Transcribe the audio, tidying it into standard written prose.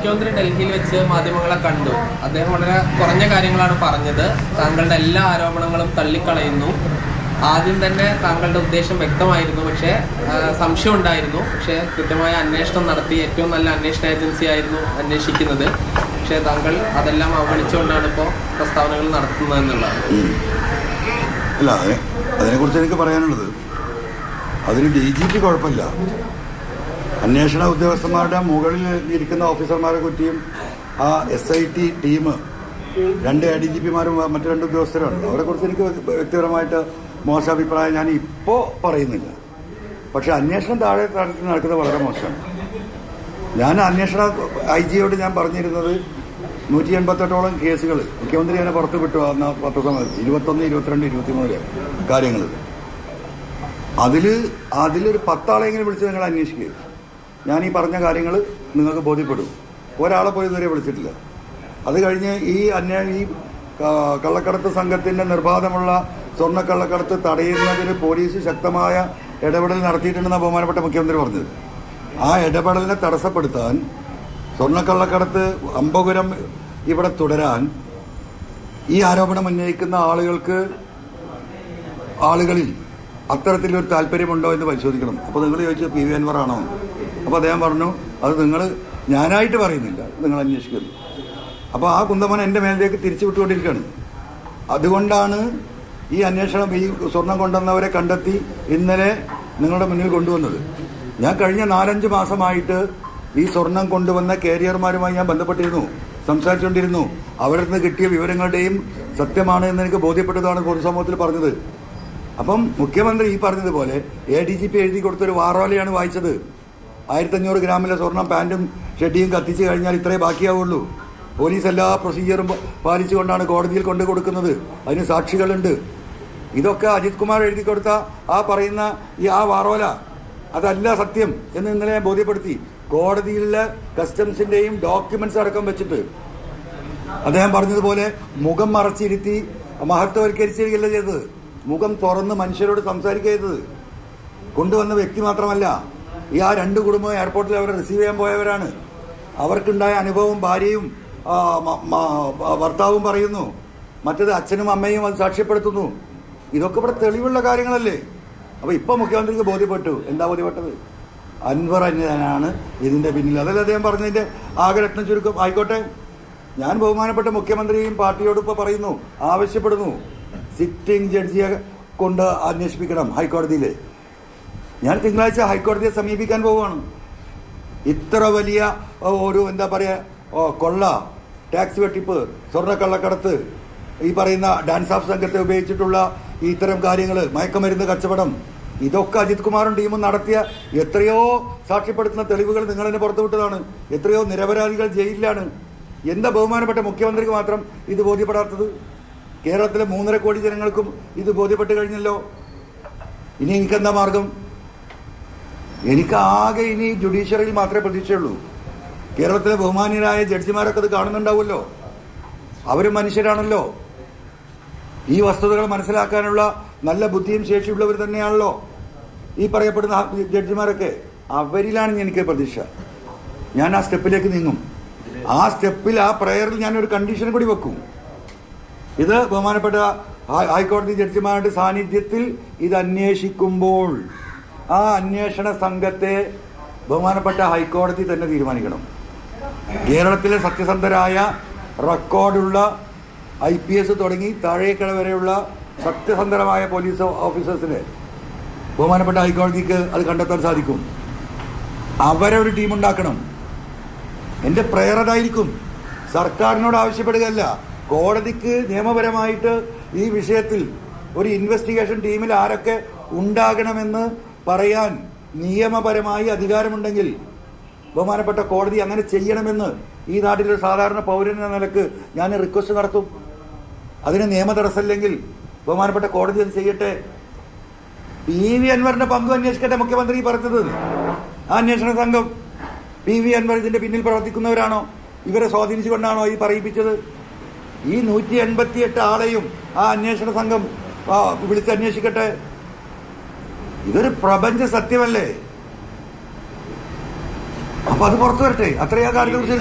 മുഖ്യമന്ത്രി ഡൽഹിയിൽ വെച്ച് മാധ്യമങ്ങളെ കണ്ടു. അദ്ദേഹം വളരെ കുറഞ്ഞ കാര്യങ്ങളാണ് പറഞ്ഞത്. താങ്കളുടെ എല്ലാ ആരോപണങ്ങളും തള്ളിക്കളയുന്നു. ആദ്യം തന്നെ താങ്കളുടെ ഉദ്ദേശം വ്യക്തമായിരുന്നു, പക്ഷേ സംശയം ഉണ്ടായിരുന്നു. പക്ഷേ കൃത്യമായ അന്വേഷണം നടത്തി ഏറ്റവും നല്ല അന്വേഷണ ഏജൻസി ആയിരുന്നു അന്വേഷിക്കുന്നത്. പക്ഷേ താങ്കൾ അതെല്ലാം അവഗണിച്ചുകൊണ്ടാണ് ഇപ്പോൾ പ്രസ്താവനകൾ നടത്തുന്നത് എന്നുള്ളതാണ്. അല്ല, അതിനെക്കുറിച്ച് എനിക്ക് പറയാനുള്ളത്, അതിന് DGP കുഴപ്പമില്ല. അന്വേഷണ ഉദ്യോഗസ്ഥന്മാരുടെ മുകളിൽ ഇരിക്കുന്ന ഓഫീസർമാരെ കുറ്റിയും ആ SIT ടീം 2 ADGPമാരും മറ്റു 2 ഉദ്യോഗസ്ഥരുണ്ട്. അവരെക്കുറിച്ച് എനിക്ക് വ്യക്തിപരമായിട്ട് മോശാഭിപ്രായം ഞാൻ ഇപ്പോൾ പറയുന്നില്ല. പക്ഷെ അന്വേഷണം താഴെ തലത്തിൽ നടക്കുന്നത് വളരെ മോശമാണ്. ഞാൻ അന്വേഷണ IG-യോട് ഞാൻ പറഞ്ഞിരുന്നത് 188ഓളം കേസുകൾ മുഖ്യമന്ത്രി തന്നെ പുറത്തു വിട്ടു. അന്ന് പത്രസമ്മേളനത്തിൽ 21, 22, 23 കാര്യങ്ങൾ. അതിലൊരു 10 ആളെങ്കിലും വിളിച്ച് നിങ്ങൾ അന്വേഷിക്കുക. ഞാൻ ഈ പറഞ്ഞ കാര്യങ്ങൾ നിങ്ങൾക്ക് ബോധ്യപ്പെടും. ഒരാളെ പോയി ഇതുവരെ വിളിച്ചിട്ടില്ല. അത് കഴിഞ്ഞ് ഈ കള്ളക്കടത്ത് സംഘത്തിന്റെ നിർബാധമുള്ള സ്വർണ്ണക്കള്ളക്കടത്ത് തടയുന്നതിന് പോലീസ് ശക്തമായ ഇടപെടൽ നടത്തിയിട്ടുണ്ടെന്നാണ് ബഹുമാനപ്പെട്ട മുഖ്യമന്ത്രി പറഞ്ഞത്. ആ ഇടപെടലിനെ തടസ്സപ്പെടുത്താൻ, സ്വർണ്ണക്കള്ളക്കടത്ത് അമ്പകുരം ഇവിടെ തുടരാൻ ഈ ആരോപണം ഉന്നയിക്കുന്ന ആളുകളിൽ അത്തരത്തിലൊരു താല്പര്യമുണ്ടോ എന്ന് പരിശോധിക്കണം. അപ്പോൾ നിങ്ങൾ ചോദിച്ചു PV Anwar ആണോ? അപ്പോൾ അദ്ദേഹം പറഞ്ഞു, അത് ഞാനായിട്ട് പറയുന്നില്ല, നിങ്ങൾ അന്വേഷിക്കുന്നു. അപ്പോൾ ആ കുന്തമൻ എൻ്റെ മേലിലേക്ക് തിരിച്ചു വിട്ടുകൊണ്ടിരിക്കുകയാണ്. അതുകൊണ്ടാണ് ഈ അന്വേഷണം ഈ സ്വർണം കൊണ്ടുവന്നവരെ കണ്ടെത്തി ഇന്നലെ നിങ്ങളുടെ മുന്നിൽ കൊണ്ടുവന്നത്. ഞാൻ കഴിഞ്ഞ 4-5 മാസമായിട്ട് ഈ സ്വർണം കൊണ്ടുവന്ന കാരിയർമാരുമായി ഞാൻ ബന്ധപ്പെട്ടിരുന്നു, സംസാരിച്ചുകൊണ്ടിരുന്നു. അവരിൽ നിന്ന് കിട്ടിയ വിവരങ്ങളുടെയും സത്യമാണ് എന്ന് എനിക്ക് ബോധ്യപ്പെട്ടതാണ് പൊതുസമൂഹത്തിൽ പറഞ്ഞത്. അപ്പം മുഖ്യമന്ത്രി ഈ പറഞ്ഞതുപോലെ ADGP എഴുതി കൊടുത്തൊരു വാറോലയാണ് വായിച്ചത്. 1500 ഗ്രാമിലെ സ്വർണം പാൻറ്റും ഷെഡിയും കത്തിച്ചു കഴിഞ്ഞാൽ ഇത്രേ ബാക്കിയാവുള്ളൂ. പോലീസ് എല്ലാ പ്രൊസീജിയറും പാലിച്ചുകൊണ്ടാണ് കോടതിയിൽ കൊണ്ടു കൊടുക്കുന്നത്. അതിന് സാക്ഷികളുണ്ട്. ഇതൊക്കെ അജിത് കുമാർ എഴുതി കൊടുത്ത ആ പറയുന്ന ആ വാറോല അതല്ല സത്യം എന്ന് ഇന്നലെ ഞാൻ ബോധ്യപ്പെടുത്തി. കോടതിയിലെ കസ്റ്റംസിന്റെയും ഡോക്യുമെന്റ്സ് അടക്കം വെച്ചിട്ട് അദ്ദേഹം പറഞ്ഞതുപോലെ മുഖം മറച്ചിരുത്തി മഹത്വവൽക്കരിച്ചിരിക്കുകയല്ല ചെയ്തത്. മുഖം തുറന്ന് മനുഷ്യരോട് സംസാരിക്കുക ചെയ്തത്. കൊണ്ടുവന്ന വ്യക്തി മാത്രമല്ല, ഈ 2 കുടുംബം എയർപോർട്ടിൽ അവരെ റിസീവ് ചെയ്യാൻ പോയവരാണ്. അവർക്കുണ്ടായ അനുഭവം ഭാര്യയും ഭർത്താവും പറയുന്നു. മറ്റത് അച്ഛനും അമ്മയും അത് സാക്ഷ്യപ്പെടുത്തുന്നു. ഇതൊക്കെ ഇവിടെ തെളിവുള്ള കാര്യങ്ങളല്ലേ? അപ്പോൾ ഇപ്പം മുഖ്യമന്ത്രിക്ക് ബോധ്യപ്പെട്ടു. എന്താ ബോധ്യപ്പെട്ടത്? അൻവർ അന്യനാണ് ഇതിന്റെ പിന്നിൽ. അതല്ല അദ്ദേഹം പറഞ്ഞതിന്റെ ആകെ രത്ന ചുരുക്കം. ആയിക്കോട്ടെ, ഞാൻ ബഹുമാനപ്പെട്ട മുഖ്യമന്ത്രിയും പാർട്ടിയോട് ഇപ്പോൾ പറയുന്നു, ആവശ്യപ്പെടുന്നു, സിറ്റിംഗ് ജഡ്ജിയെ കൊണ്ട് അന്വേഷിപ്പിക്കണം ഹൈക്കോടതിയിൽ. ഞാൻ തിങ്കളാഴ്ച ഹൈക്കോടതിയെ സമീപിക്കാൻ പോവുകയാണ്. ഇത്ര വലിയ ഒരു എന്താ പറയുക കൊള്ള, ടാക്സ് വെട്ടിപ്പ്, സ്വർണ്ണക്കള്ളക്കടത്ത്, ഈ പറയുന്ന ഡാൻസ് ഓഫ് സംഘത്തെ ഉപയോഗിച്ചിട്ടുള്ള ഇത്തരം കാര്യങ്ങൾ, മയക്കുമരുന്ന് കച്ചവടം, ഇതൊക്കെ അജിത് കുമാറും ടീമും നടത്തിയ എത്രയോ സാക്ഷ്യപ്പെടുത്തുന്ന തെളിവുകൾ നിങ്ങൾ തന്നെ പുറത്തുവിട്ടതാണ്. എത്രയോ നിരപരാധികൾ ജയിലിലാണ്. എന്താ ബഹുമാനപ്പെട്ട മുഖ്യമന്ത്രിക്ക് മാത്രം ഇത് ബോധ്യപ്പെടാത്തത്? കേരളത്തിലെ 3.5 കോടി ജനങ്ങൾക്കും ഇത് ബോധ്യപ്പെട്ട് കഴിഞ്ഞല്ലോ. ഇനി എനിക്കെന്താ മാർഗം? എനിക്ക് ആകെ ഇനി ജുഡീഷ്യറിയിൽ മാത്രമേ പ്രതീക്ഷയുള്ളൂ. കേരളത്തിലെ ബഹുമാന്യരായ ജഡ്ജിമാരൊക്കെ അത് കാണുന്നുണ്ടാവുമല്ലോ. അവരും മനുഷ്യരാണല്ലോ. ഈ വസ്തുതകൾ മനസ്സിലാക്കാനുള്ള നല്ല ബുദ്ധിയും ശേഷിയുള്ളവർ തന്നെയാണല്ലോ ഈ പറയപ്പെടുന്ന ജഡ്ജിമാരൊക്കെ. അവരിലാണ് എനിക്ക് പ്രതീക്ഷ. ഞാൻ ആ സ്റ്റെപ്പിലേക്ക് നീങ്ങും. ആ സ്റ്റെപ്പിൽ, ആ പ്രയറിൽ ഞാനൊരു കണ്ടീഷൻ കൂടി വെക്കും. ഇത് ബഹുമാനപ്പെട്ട ഹൈക്കോടതി ജഡ്ജിമാരുടെ സാന്നിധ്യത്തിൽ ഇത് അന്വേഷിക്കുമ്പോൾ ആ അന്വേഷണ സംഘത്തെ ബഹുമാനപ്പെട്ട ഹൈക്കോടതി തന്നെ തീരുമാനിക്കണം. കേരളത്തിലെ സത്യസന്ധരായ റെക്കോർഡുള്ള IPS തുടങ്ങി താഴേക്കട വരെയുള്ള സത്യസന്ധരമായ പോലീസ് ഓഫീസേഴ്സിനെ ബഹുമാനപ്പെട്ട ഹൈക്കോടതിക്ക് അത് കണ്ടെത്താൻ സാധിക്കും. അവരൊരു ടീമുണ്ടാക്കണം. എൻ്റെ പ്രയർ അതായിരിക്കും. സർക്കാരിനോട് ആവശ്യപ്പെടുകയല്ല, കോടതിക്ക് നിയമപരമായിട്ട് ഈ വിഷയത്തിൽ ഒരു ഇൻവെസ്റ്റിഗേഷൻ ടീമിൽ ആരൊക്കെ ഉണ്ടാകണമെന്ന് പറയാൻ നിയമപരമായി അധികാരമുണ്ടെങ്കിൽ ബഹുമാനപ്പെട്ട കോടതി അങ്ങനെ ചെയ്യണമെന്ന് ഈ നാട്ടിലൊരു സാധാരണ പൗരൻ എന്ന നിലക്ക് ഞാൻ റിക്വസ്റ്റ് നടത്തും. അതിന് നിയമ തടസ്സമില്ലെങ്കിൽ ബഹുമാനപ്പെട്ട കോടതി അത് ചെയ്യട്ടെ. PV Anwarന്റെ പങ്ക് അന്വേഷിക്കട്ടെ മുഖ്യമന്ത്രി പറഞ്ഞത്. ആ അന്വേഷണ സംഘം PV Anwar ഇതിന്റെ പിന്നിൽ പ്രവർത്തിക്കുന്നവരാണോ? ഇവരെ സ്വാധീനിച്ചുകൊണ്ടാണോ ഈ പറയിപ്പിച്ചത്? ഈ 188 ആളെയും ആ അന്വേഷണ സംഘം വിളിച്ച് അന്വേഷിക്കട്ടെ. ഇതൊരു പ്രപഞ്ച സത്യമല്ലേ? അപ്പൊ അത് പുറത്തു വരട്ടെ. അത്രയാ കാര്യത്തെക്കുറിച്ച്